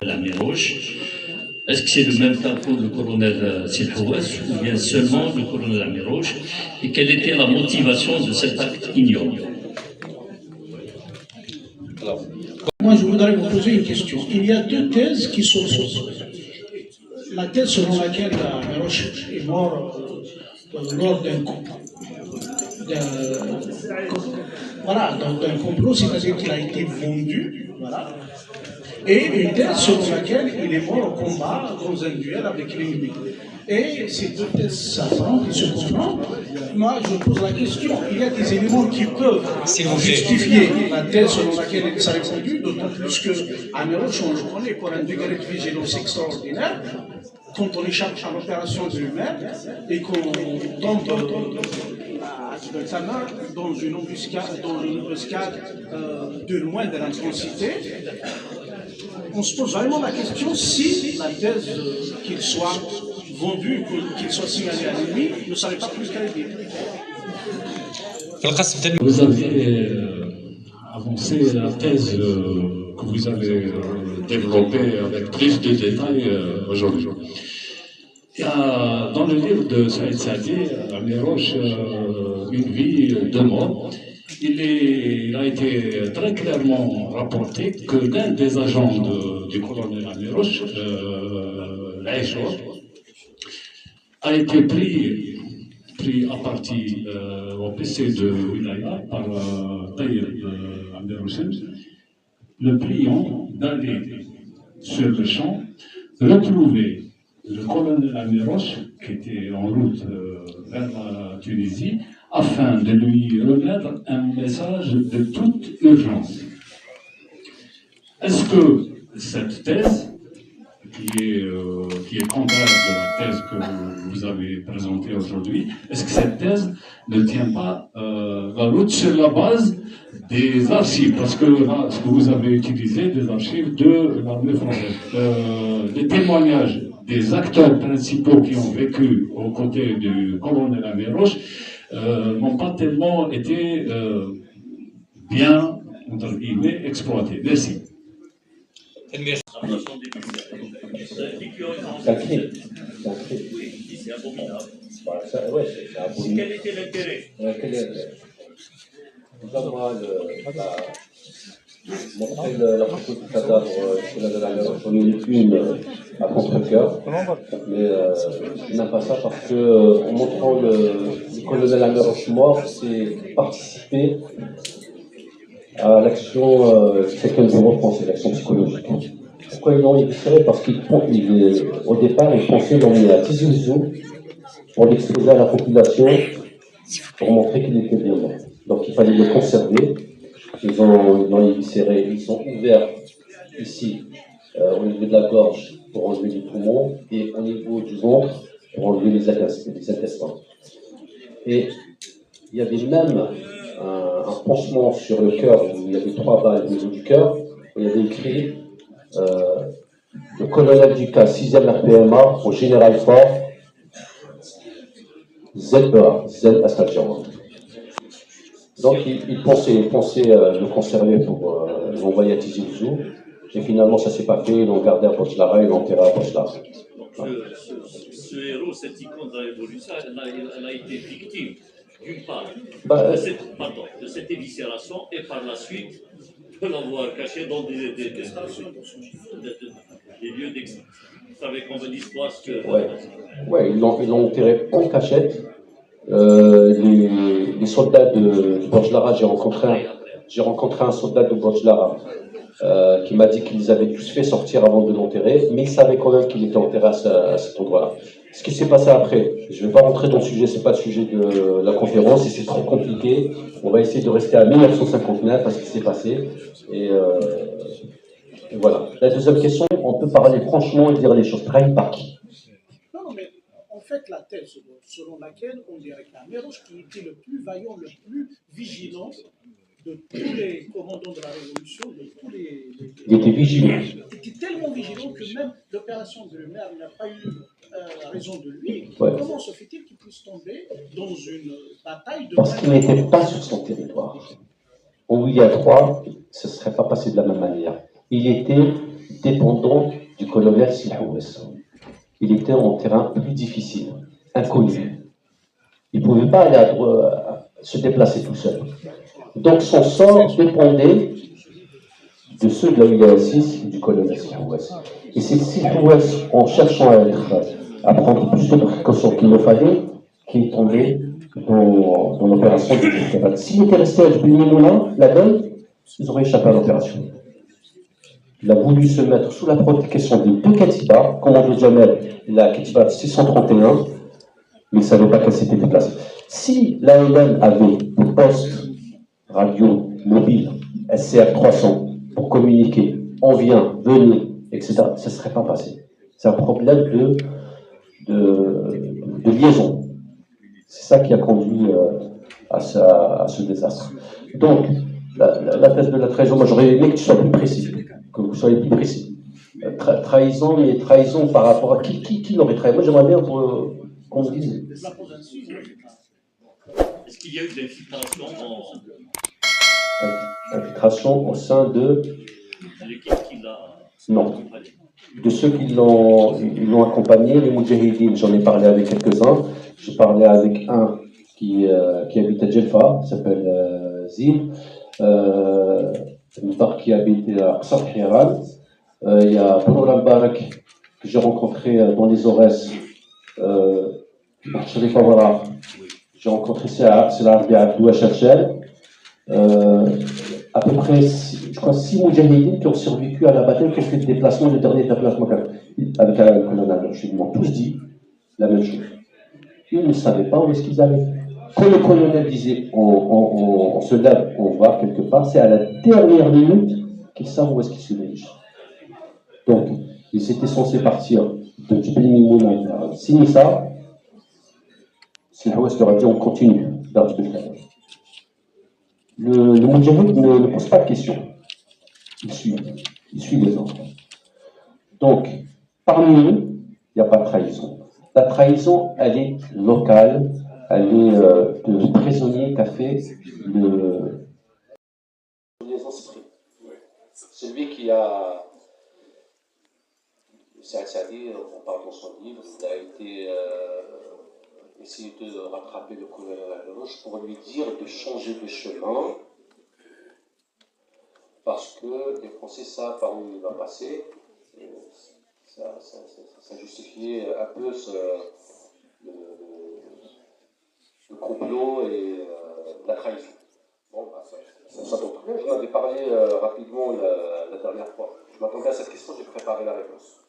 la Miroche. Est-ce que c'est le même cas pour le colonel Silhouas ou bien seulement le colonel Amiroche? Et quelle était la motivation de cet acte ignoble? Moi, je voudrais vous poser une question. Il y a deux thèses qui s'opposent. La thèse selon laquelle Amiroche est mort lors d'un complot. Voilà, d'un complot, c'est-à-dire qu'il a été vendu. Voilà. Et une thèse selon laquelle il est mort au combat dans un duel avec l'ennemi. Et ces deux thèses s'affrontent, ils se confrontent. Moi, je pose la question, il y a des éléments qui peuvent justifier la thèse selon laquelle il s'est répondu, d'autant plus que Amiroche, on le connaît pour un degré de vigilance extraordinaire. Quand on échappe à l'opération de l'humain et qu'on tombe de sa main dans une embuscade de loin de l'intensité, on se pose vraiment la question si la thèse qu'il soit vendu, qu'il soit signalé à l'ennemi, ne serait pas plus crédible. Vous avez avancé la thèse que vous avez développée avec plus de détails aujourd'hui. Il y a dans le livre de Saïd Saadi, Amiroche, Une vie, deux morts, il a été très clairement rapporté que l'un des agents du colonel Amiroche, l'Aïchor, a été pris à partie au PC de Wilaya par Taïr Amirochen, le priant d'aller sur le champ retrouver le colonel Amiroche, qui était en route vers la Tunisie, afin de lui remettre un message de toute urgence. Est-ce que cette thèse, qui est contraire de la thèse que vous avez présentée aujourd'hui, est-ce que cette thèse ne tient pas la route sur la base des archives? Parce que là, ce que vous avez utilisé, des archives de l'armée française, les témoignages des acteurs principaux qui ont vécu aux côtés du colonel Amiroche n'ont pas tellement été bien, entre guillemets, exploités. Merci. C'est abominable. Quel était l'intérêt? Montrer la photo du cadavre de la Amiroche, on est une à contre-cœur, mais je n'aime pas ça parce que en montrant le colonel Amiroche mort, c'est participer à l'action que quelqu'un de repenser, l'action psychologique. Pourquoi ils l'ont illustré? Parce qu'au départ, ils pensaient l'emmener à Tizi Ouzou pour l'exposer à la population pour montrer qu'il était bien mort. Donc il fallait le conserver. Ils ont éviscéré, ils ont ouvert ici, au niveau de la gorge, pour enlever les poumons, et au niveau du ventre, pour enlever les intestins. Et il y avait même un pansement sur le cœur, où il y avait 3 balles au niveau du cœur, où il y avait écrit le colonel du cas 6e RPMA au général fort, ZEA, Z Astadjan. Donc il pensait le conserver pour l'envoyer à Tizi Ouzou, et finalement ça ne s'est pas fait, ils l'ont gardé à Pochlara, ils l'ont enterré à Pochlara. Ce héros, cette icône de la révolution, elle a été victime, d'une part, de cette éviscération, et par la suite de l'avoir caché dans des lieux d'exil. Vous savez combien d'histoires que... Ouais, ils l'ont enterré en cachette. Les soldats de Bojlara, j'ai rencontré un soldat de Bojlara qui m'a dit qu'ils avaient tous fait sortir avant de l'enterrer, mais ils savaient quand même qu'il était enterré à cet endroit-là. Ce qui s'est passé après, je ne vais pas rentrer dans le sujet, c'est pas le sujet de la conférence et c'est trop compliqué. On va essayer de rester à 1959 à ce qui s'est passé. Et voilà. La deuxième question, on peut parler franchement et dire les choses. Trahi par qui? Non, mais en fait, la thèse selon laquelle on dirait qu'Amiroche, qui était le plus vaillant, le plus vigilant de tous les commandants de la Révolution, de tous les... Il était vigilant. Il était tellement vigilant que même l'opération de Lumière n'a pas eu raison de lui. Ouais. Comment se fait-il qu'il puisse tomber dans une bataille de... Parce qu'il n'était pas sur son territoire. Au Ouïa 3, ce ne serait pas passé de la même manière. Il était dépendant du colonel Silhouès. Il était en terrain plus difficile, inconnu. Il ne pouvait pas aller se déplacer tout seul. Donc son sort dépendait de ceux de la wilaya 6 du colonel Silhouès. Et c'est Silhouès, en cherchant à prendre plus de précautions qu'il le fallait, qui est tombé dans l'opération du Kefrat. S'il était resté à Jbel la donne, ils auraient échappé à l'opération. Il a voulu se mettre sous la protection des deux Katiba, commando Jamel, la Katiba 631, mais il ne savait pas qu'elle s'était déplacée. Si l'ALN avait des postes radio, mobiles, SCR 300, pour communiquer, on vient, venez, etc., ça ne serait pas passé. C'est un problème de liaison. C'est ça qui a conduit à ce désastre. Donc, la thèse de la trahison, moi j'aurais aimé que tu sois plus précis, que vous soyez plus précis. Trahison, mais trahison par rapport à qui l'aurait trahi. Moi j'aimerais bien qu'on me dise. Est-ce qu'il y a eu de l'infiltration Infiltration au sein de l'équipe qui l'a... Non. De ceux qui l'ont accompagné, les Moudjahidines, j'en ai parlé avec quelques-uns. J'ai parlé avec un qui habite à Djelfa, qui s'appelle Zim, qui habite à Qsar Hiran. Il y a Program Barak que j'ai rencontré dans les Aurès, Sharif Awara, j'ai rencontré c'est l'Arabie Abdou Cherchel. À peu près, je crois, 6 Moudjahidines qui ont survécu à la bataille, qui ont fait le déplacement, le dernier déplacement avec un colonel. Ils m'ont tous dit la même chose. Ils ne savaient pas où est-ce qu'ils allaient. Quand le colonel disait on se lève, on va quelque part, c'est à la dernière minute qu'ils savent où est-ce qu'ils se dirigent. Donc, ils étaient censés partir de Djibel Mimouna à Sinissa. Silhouès leur a dit on continue vers Djibel. Le Moudjahid ne pose pas de questions. Il suit les ordres. Donc, parmi nous, il n'y a pas de trahison. La trahison, elle est locale, elle est de prisonnier qu'a fait les esprits. Celui qui a. C'est-à-dire, on parle dans son livre, il a été essayer de rattraper le colonel à la gauche pour lui dire de changer de chemin parce que les Français savent par où il va passer. Ça justifiait un peu le complot et la trahison. Bon, ça tombe très bien. J'en avais parlé rapidement la dernière fois. Je m'attendais à cette question, j'ai préparé la réponse.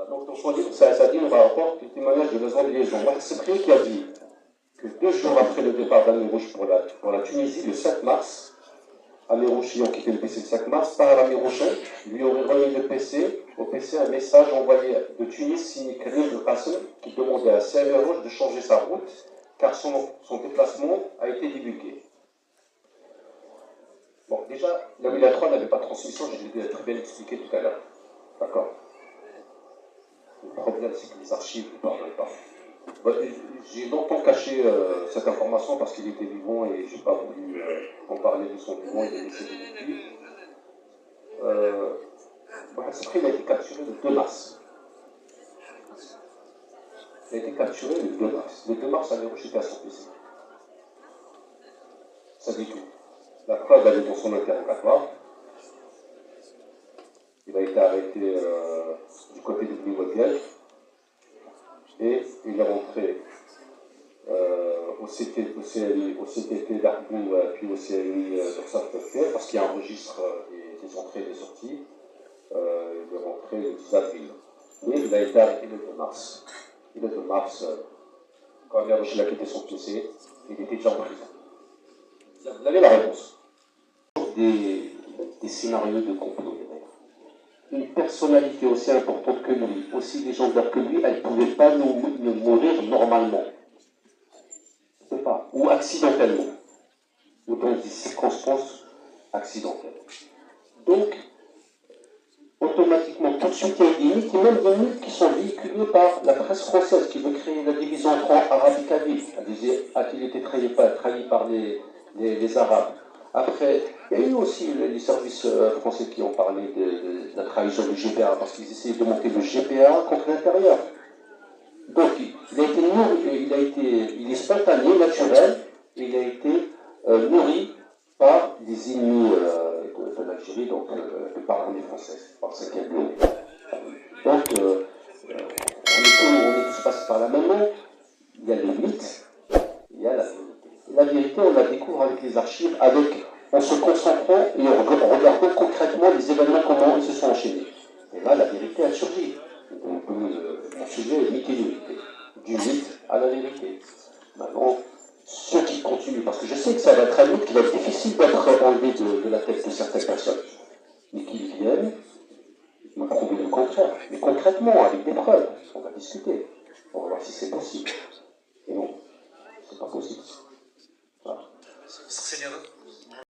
Donc, dans son livre, ça dit, on va rapport le témoignage de besoin de liaison. C'est Cyprien qui a dit que 2 jours après le départ d'Amirouche pour la Tunisie, le 5 mars, Amirouche ayant quitté le PC le 5 mars, par Amirouche lui aurait remis le PC, au PC un message envoyé de Tunis signé Karim de Qassem qui demandait à Amirouche de changer sa route car son déplacement a été divulgué. Bon, déjà, la Wilaya 3 n'avait pas de transmission, je l'ai très bien expliqué tout à l'heure. D'accord. Le problème, c'est que les archives ne parlent pas. J'ai longtemps caché cette information parce qu'il était vivant et je n'ai pas voulu en parler de son vivant, il est décédé depuis. Il a été capturé le 2 mars. Il a été capturé le 2 mars. Le 2 mars, Amirouche était à son PC. Ça dit tout. La preuve, elle est dans son interrogatoire. Il a été arrêté du côté de Blimodiel et il est rentré au CTT d'Arboum puis au CLI d'Orsaf-Toffer parce qu'il y a un registre des entrées et des sorties. Il est rentré le 10 avril. Mais il a été arrêté le 2 mars. Et le 2 mars, quand Amirouche a quitté son PC, il était déjà en prison. Vous avez la réponse. Des scénarios de complot. Une personnalité aussi importante que lui, aussi légendaire que lui, elle ne pouvait pas nous mourir normalement. Je ne sais pas. Ou accidentellement. Ou dans des circonstances accidentelles. Donc, automatiquement, tout de suite, il y a des mythes, même des mythes qui sont véhiculés par la presse française qui veut créer la division entre Arabes et Kabyles. Elle disait, a-t-il été trahi par les Arabes? Après, il y a eu aussi les services français qui ont parlé de la trahison du GPA, parce qu'ils essayaient de monter le GPA contre l'intérieur. Donc, il a été nourri, il est spontané, naturel, et il a été nourri par des ennemis de l'Algérie, donc par l'armée française, par ce qu'elle voulait. Donc, on est tous passés par la même main. Il y a le mythe, il y a la vérité. Et la vérité, on la découvre avec les archives, en se concentrant et en regardant concrètement les événements, comment ils se sont enchaînés. Et là, la vérité a surgi. Donc, mon sujet est mythe et vérité. Du mythe à la vérité. Maintenant, ceux qui continuent, parce que je sais que ça va être un mythe qui va être difficile d'être enlevé de la tête de certaines personnes, mais qui viennent me prouver le contraire. Mais concrètement, avec des preuves, on va discuter. On va voir si c'est possible. Et non, c'est pas possible. Voilà.